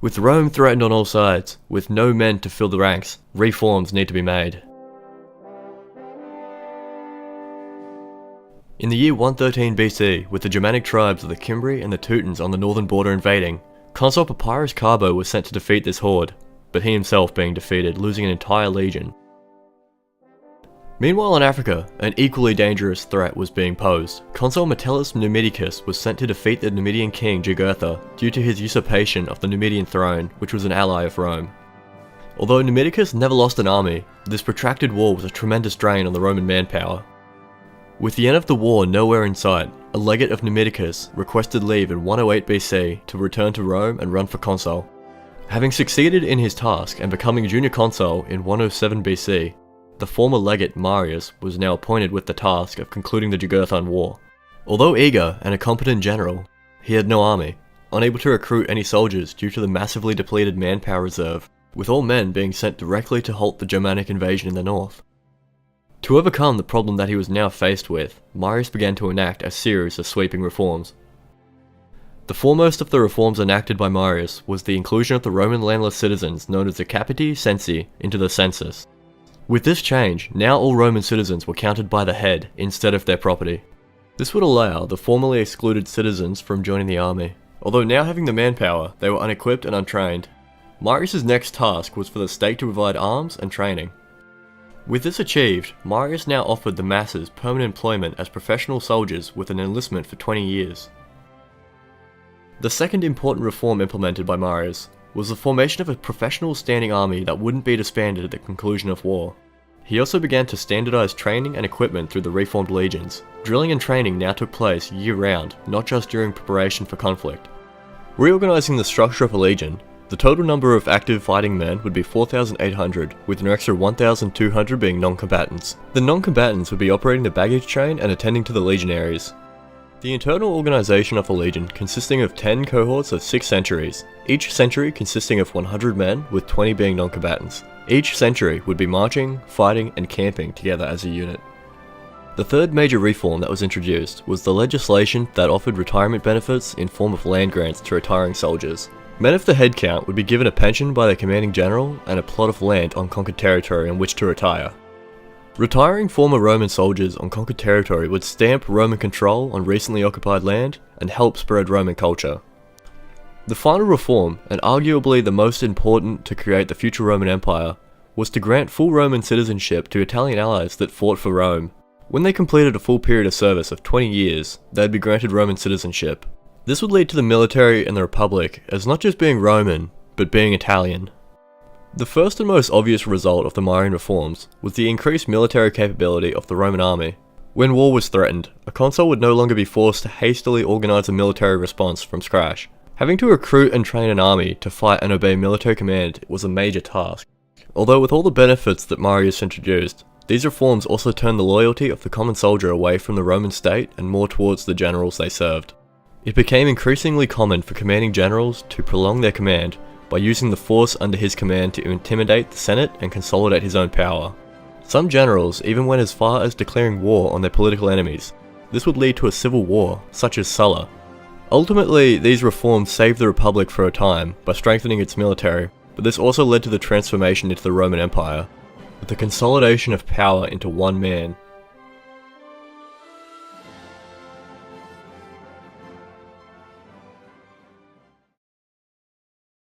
With Rome threatened on all sides, with no men to fill the ranks, reforms need to be made. In the year 113 BC, with the Germanic tribes of the Cimbri and the Teutons on the northern border invading, Consul Papyrus Carbo was sent to defeat this horde, but he himself being defeated, losing an entire legion. Meanwhile in Africa, an equally dangerous threat was being posed. Consul Metellus Numidicus was sent to defeat the Numidian king Jugurtha due to his usurpation of the Numidian throne, which was an ally of Rome. Although Numidicus never lost an army, this protracted war was a tremendous drain on the Roman manpower. With the end of the war nowhere in sight, a legate of Numidicus requested leave in 108 BC to return to Rome and run for consul. Having succeeded in his task and becoming junior consul in 107 BC, the former legate Marius was now appointed with the task of concluding the Jugurthine War. Although eager and a competent general, he had no army, unable to recruit any soldiers due to the massively depleted manpower reserve, with all men being sent directly to halt the Germanic invasion in the north. To overcome the problem that he was now faced with, Marius began to enact a series of sweeping reforms. The foremost of the reforms enacted by Marius was the inclusion of the Roman landless citizens known as the Capiti Censi into the census. With this change, now all Roman citizens were counted by the head instead of their property. This would allow the formerly excluded citizens from joining the army. Although now having the manpower, they were unequipped and untrained. Marius' next task was for the state to provide arms and training. With this achieved, Marius now offered the masses permanent employment as professional soldiers with an enlistment for 20 years. The second important reform implemented by Marius was the formation of a professional standing army that wouldn't be disbanded at the conclusion of war. He also began to standardize training and equipment through the reformed legions. Drilling and training now took place year-round, not just during preparation for conflict. Reorganizing the structure of a legion, the total number of active fighting men would be 4,800, with an extra 1,200 being non-combatants. The non-combatants would be operating the baggage train and attending to the legionaries. The internal organization of a legion consisting of 10 cohorts of 6 centuries, each century consisting of 100 men with 20 being non-combatants. Each century would be marching, fighting and camping together as a unit. The third major reform that was introduced was the legislation that offered retirement benefits in form of land grants to retiring soldiers. Men of the head count would be given a pension by their commanding general and a plot of land on conquered territory on which to retire. Retiring former Roman soldiers on conquered territory would stamp Roman control on recently occupied land and help spread Roman culture. The final reform, and arguably the most important to create the future Roman Empire, was to grant full Roman citizenship to Italian allies that fought for Rome. When they completed a full period of service of 20 years, they'd be granted Roman citizenship. This would lead to the military and the Republic as not just being Roman, but being Italian. The first and most obvious result of the Marian Reforms was the increased military capability of the Roman army. When war was threatened, a consul would no longer be forced to hastily organize a military response from scratch. Having to recruit and train an army to fight and obey military command was a major task. Although with all the benefits that Marius introduced, these reforms also turned the loyalty of the common soldier away from the Roman state and more towards the generals they served. It became increasingly common for commanding generals to prolong their command by using the force under his command to intimidate the Senate and consolidate his own power. Some generals even went as far as declaring war on their political enemies. This would lead to a civil war, such as Sulla. Ultimately, these reforms saved the Republic for a time by strengthening its military, but this also led to the transformation into the Roman Empire, with the consolidation of power into one man,